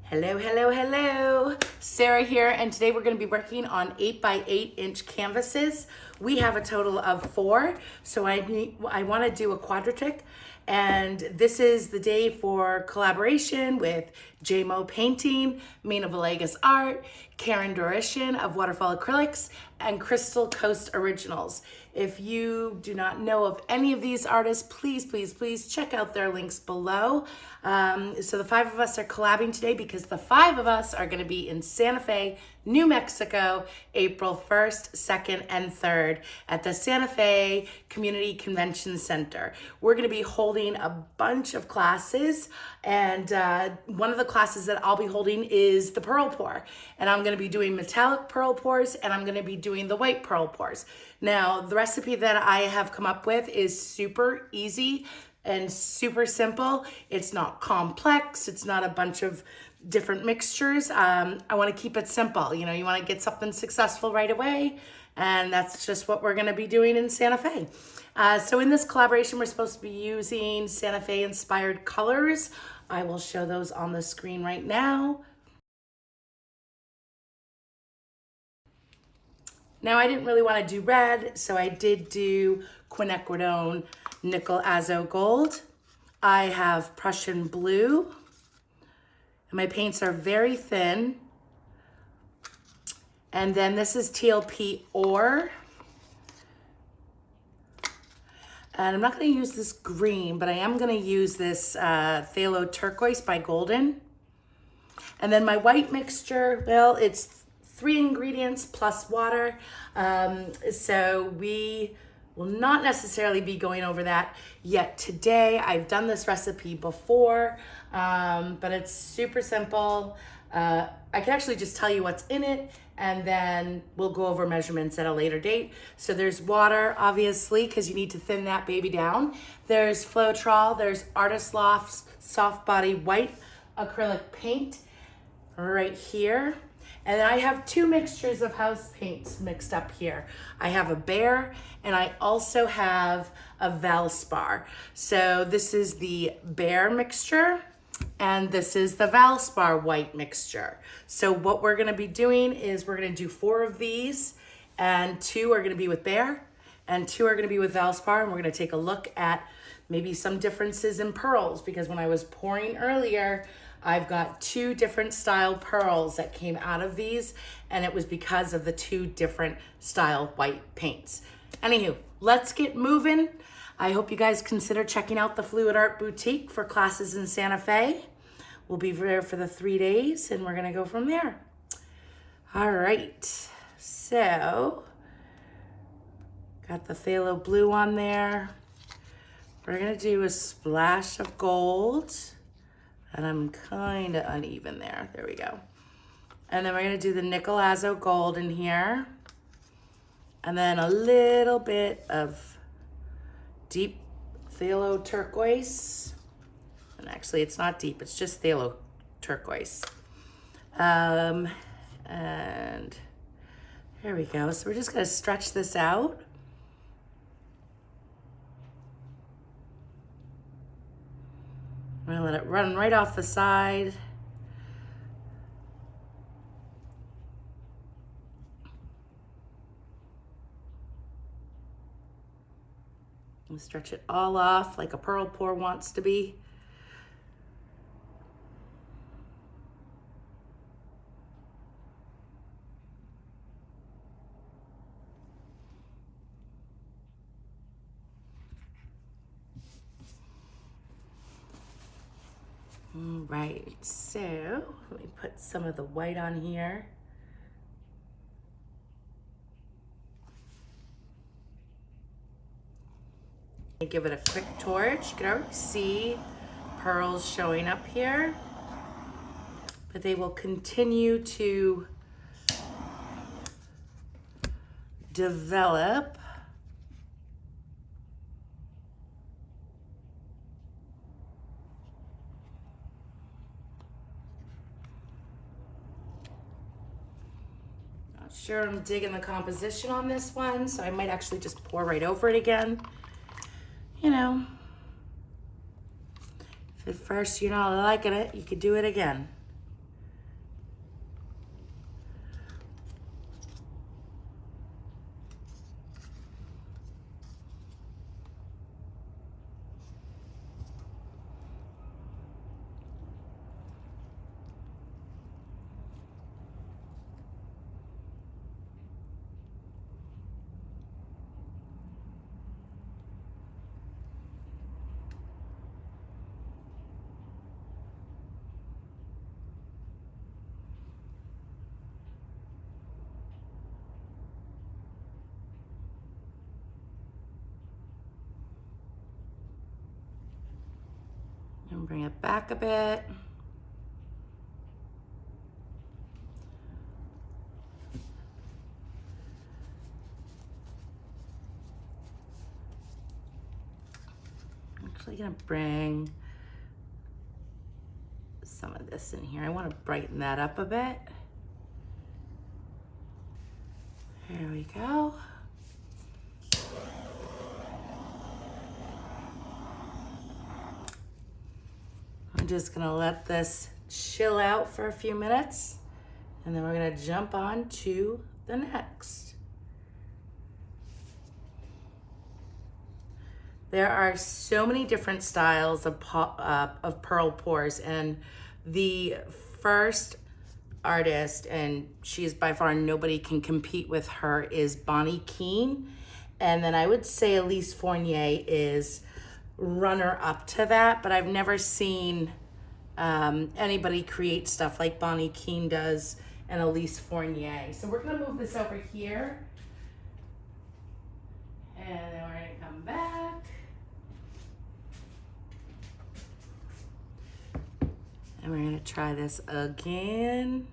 Hello, hello, hello. Sarah here, and today we're going to be working on 8x8 inch canvases. We have a total of 4, so I want to do a quadritic, and this is the day for collaboration with JMO Painting, Mina Villegas Art, Karen Dorishan of Waterfall Acrylics, and Crystal Coast Originals. If you do not know of any of these artists, please check out their links below. So the 5 of us are collabing today because the 5 of us are going to be in Santa Fe, New Mexico, April 1st, 2nd, and 3rd at the Santa Fe Community Convention Center. We're going to be holding a bunch of classes, and one of the classes that I'll be holding is the pearl pour, and I'm going to be doing metallic pearl pours, and I'm going to be doing the white pearl pours. Now, the recipe that I have come up with is super easy and super simple. It's not complex. It's not a bunch of different mixtures. I want to keep it simple. You know, you want to get something successful right away, and that's just what we're going to be doing in Santa Fe. So in this collaboration, we're supposed to be using Santa Fe inspired colors. I will show those on the screen right now. Now, I didn't really want to do red, so I did do quinacridone nickel azo gold. I have Prussian blue, and my paints are very thin. And then this is TLP ore. And I'm not going to use this green, but I am going to use this phthalo turquoise by Golden. And then my white mixture, well, it's 3 ingredients plus water. So we will not necessarily be going over that yet today. I've done this recipe before, but it's super simple. I can actually just tell you what's in it, and then we'll go over measurements at a later date. So there's water, obviously, because you need to thin that baby down. There's Floetrol, there's Artist Loft's soft body white acrylic paint right here. And then I have 2 mixtures of house paints mixed up here. I have a Behr, and I also have a Valspar. So this is the Behr mixture, and this is the Valspar white mixture. So what we're gonna be doing is we're gonna do 4 of these, and 2 are gonna be with Behr, and 2 are gonna be with Valspar, and we're gonna take a look at maybe some differences in pearls, because when I was pouring earlier, I've got 2 different style pearls that came out of these, and it was because of the 2 different style white paints. Anywho, let's get moving. I hope you guys consider checking out the Fluid Art Boutique for classes in Santa Fe. We'll be there for the 3 days, and we're gonna go from there. All right, so got the phthalo blue on there. We're gonna do a splash of gold. And I'm kind of uneven there. There we go. And then we're going to do the nickel azo gold in here. And then a little bit of deep phthalo turquoise. And actually, it's not deep. It's just phthalo turquoise. And there we go. So we're just going to stretch this out. I'm gonna let it run right off the side. And stretch it all off like a pearl pour wants to be. All right, so let me put some of the white on here. Give it a quick torch. You can already see pearls showing up here, but they will continue to develop. Sure, I'm digging the composition on this one, so I might actually just pour right over it again. You know, if at first you're not liking it, you could do it again. And bring it back a bit. I'm actually gonna bring some of this in here. I want to brighten that up a bit. There we go. I'm just gonna let this chill out for a few minutes, and then we're gonna jump on to the next. There are so many different styles of pearl pours, and the first artist, and she's by far nobody can compete with her, is Bonnie Keene. And then I would say Elise Fournier is runner up to that, but I've never seen anybody create stuff like Bonnie Keene does and Elise Fournier. So we're gonna move this over here, and then we're gonna come back. And we're gonna try this again.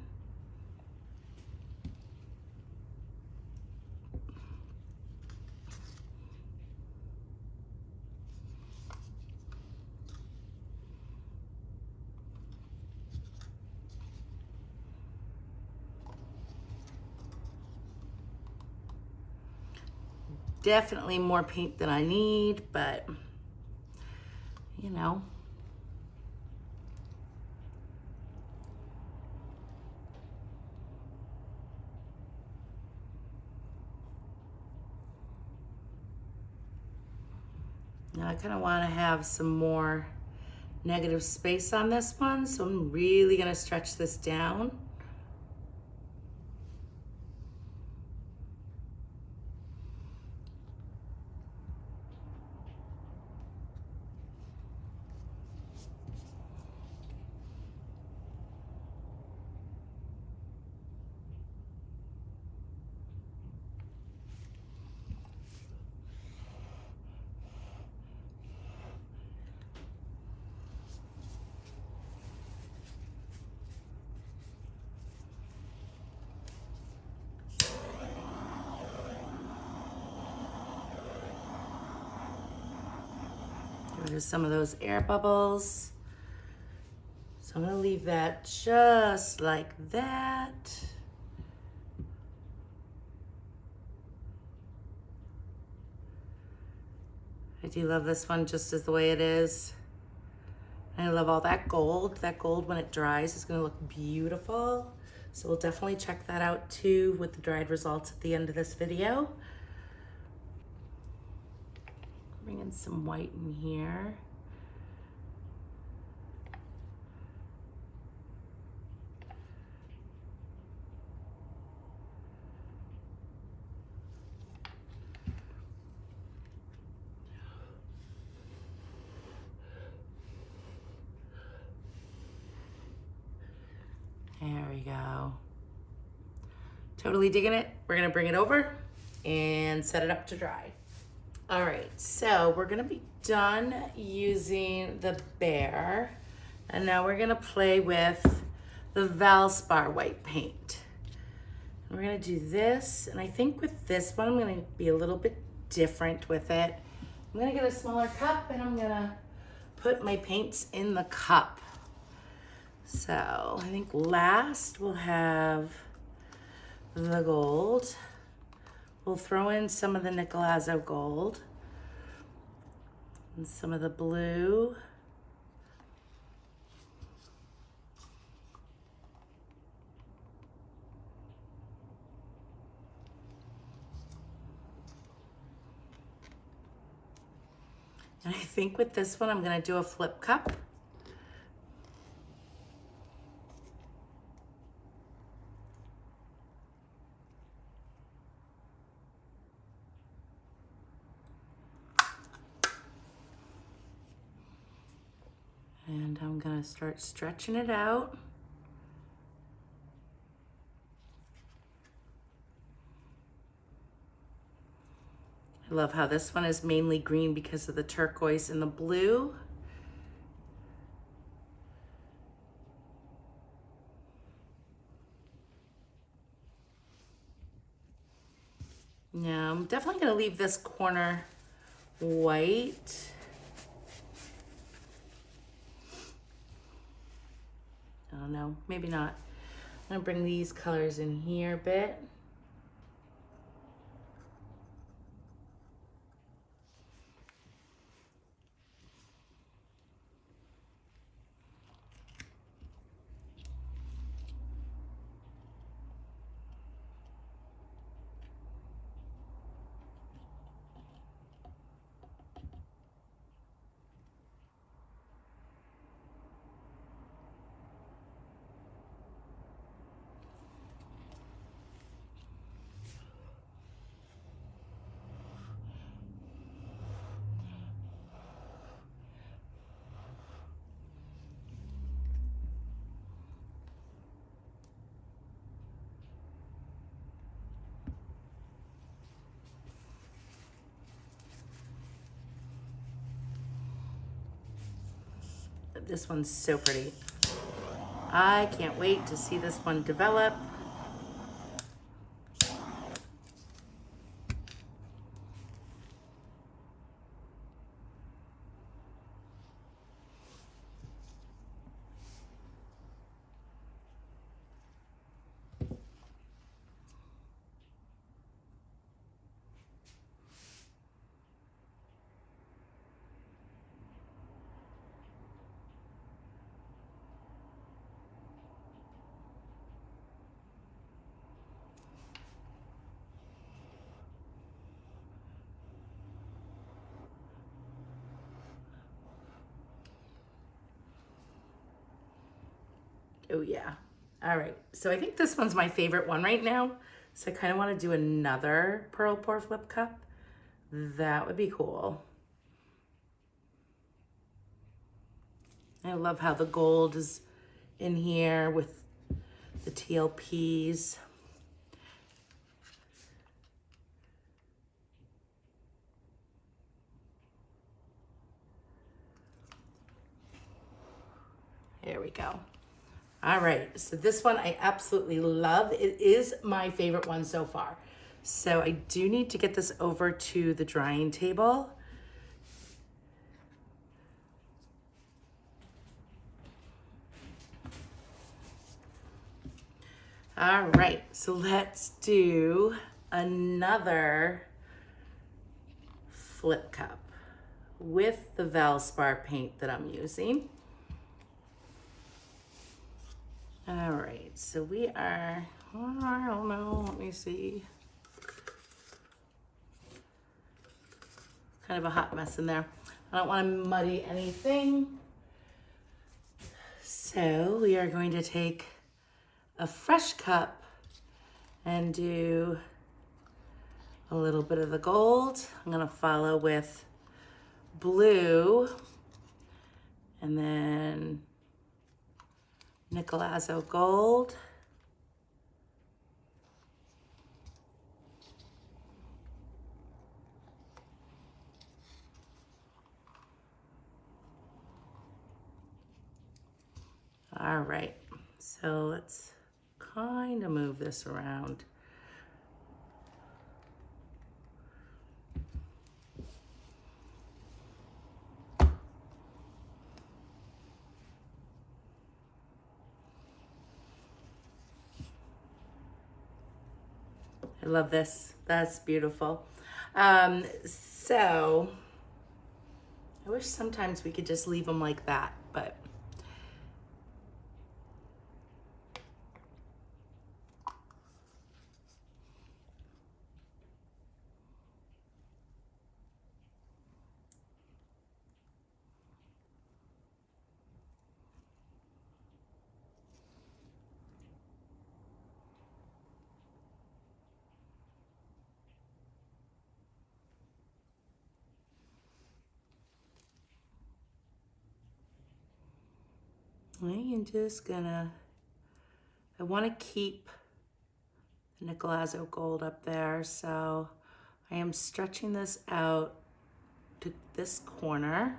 Definitely more paint than I need, but you know. Now I kind of want to have some more negative space on this one, so I'm really going to stretch this down. There's some of those air bubbles. So I'm gonna leave that just like that. I do love this one just as the way it is. I love all that gold. That gold, when it dries, is gonna look beautiful. So we'll definitely check that out too with the dried results at the end of this video. Bring in some white in here. There we go. Totally digging it. We're gonna bring it over and set it up to dry. All right, so we're gonna be done using the Behr, and now we're gonna play with the Valspar white paint. And we're gonna do this, and I think with this one, I'm gonna be a little bit different with it. I'm gonna get a smaller cup, and I'm gonna put my paints in the cup. So I think last we'll have the gold. We'll throw in some of the Nicolazo gold and some of the blue. And I think with this one, I'm gonna do a flip cup. And I'm gonna start stretching it out. I love how this one is mainly green because of the turquoise and the blue. Now I'm definitely gonna leave this corner white. I don't know, maybe not. I'm gonna bring these colors in here a bit. This one's so pretty. I can't wait to see this one develop. Oh yeah. All right, so I think this one's my favorite one right now. So I kind of want to do another pearl pour flip cup. That would be cool. I love how the gold is in here with the TLPs. There we go. All right, so this one I absolutely love. It is my favorite one so far. So I do need to get this over to the drying table. All right, so let's do another flip cup with the Valspar paint that I'm using. All right, so we are, I don't know, let me see. Kind of a hot mess in there. I don't want to muddy anything. So we are going to take a fresh cup and do a little bit of the gold. I'm gonna follow with blue and then Nicolazzo gold. All right, so let's kind of move this around. I love this. That's beautiful. So I wish sometimes we could just leave them like that, but I am just gonna, I want to keep the Nicolazzo gold up there, so I am stretching this out to this corner.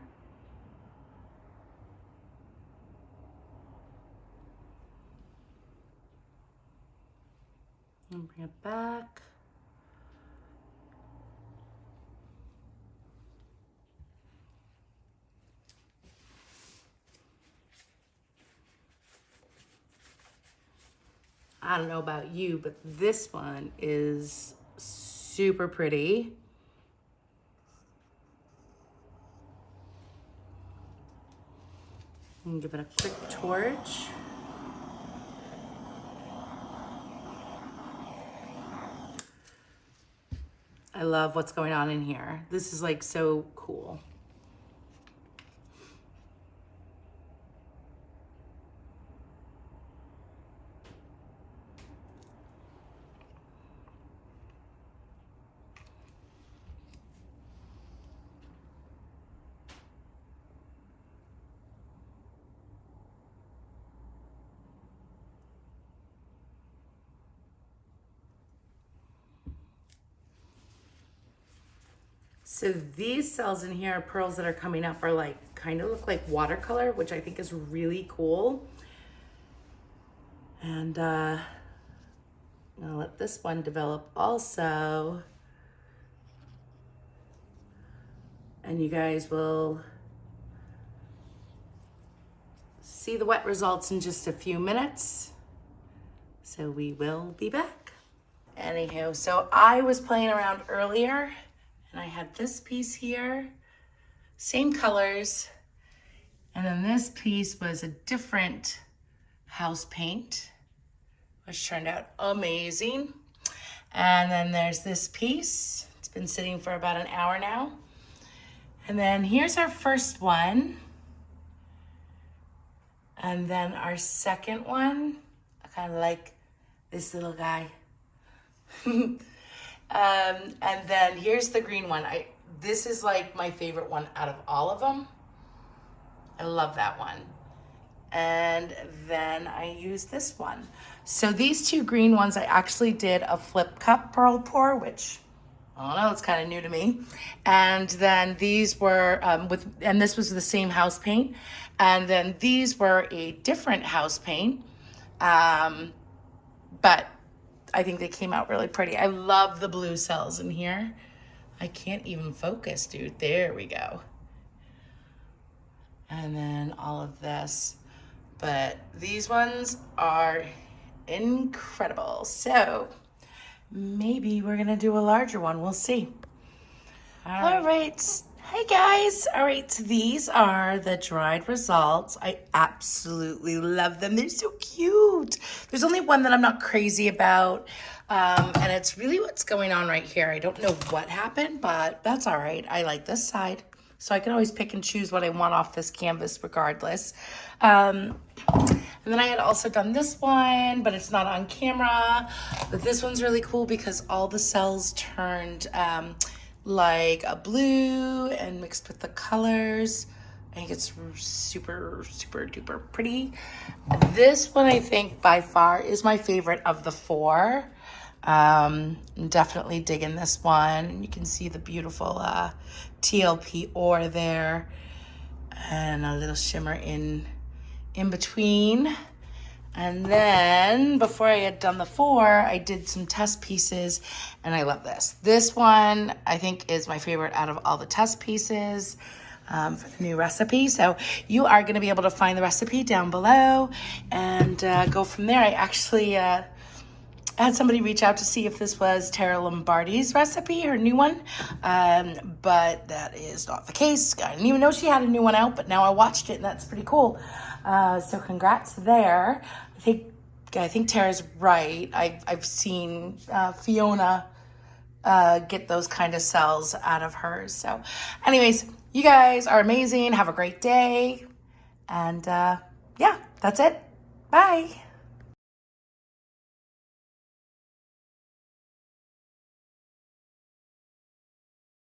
And bring it back. I don't know about you, but this one is super pretty. And give it a quick torch. I love what's going on in here. This is like so cool. So these cells in here, pearls that are coming up, are like kind of look like watercolor, which I think is really cool. And I'll let this one develop also. And you guys will see the wet results in just a few minutes. So we will be back. Anywho, so I was playing around earlier and I had this piece here, same colors. And then this piece was a different house paint, which turned out amazing. And then there's this piece. It's been sitting for about an hour now. And then here's our first one. And then our second one, I kind of like this little guy. And then here's the green one. This is like my favorite one out of all of them. I love that one. And then I use this one. So these two green ones, I actually did a flip cup pearl pour, which I don't know, it's kind of new to me. And then these were and this was the same house paint. And then these were a different house paint. But I think they came out really pretty. I love the blue cells in here. I can't even focus, dude. There we go. And then all of this. But these ones are incredible. So maybe we're gonna do a larger one. We'll see. All right. Hey guys. All right, so these are the dried results. I absolutely love them. They're so cute. There's only one that I'm not crazy about. And it's really what's going on right here. I don't know what happened, but that's all right. I like this side. So I can always pick and choose what I want off this canvas regardless. And then I had also done this one, but it's not on camera. But this one's really cool because all the cells turned like a blue and mixed with the colors. I think it's super, super duper pretty. This one I think by far is my favorite of the four. Definitely digging this one. You can see the beautiful TLP ore there and a little shimmer in between. And then before I had done the four, I did some test pieces and I love this. This one I think is my favorite out of all the test pieces for the new recipe. So you are going to be able to find the recipe down below and go from there. I actually had somebody reach out to see if this was Tara Lombardi's recipe, her new one, but that is not the case. I didn't even know she had a new one out, but now I watched it and that's pretty cool. So congrats there. I think Tara's right. I've seen Fiona get those kind of cells out of hers. So anyways, you guys are amazing. Have a great day. And yeah, that's it. Bye.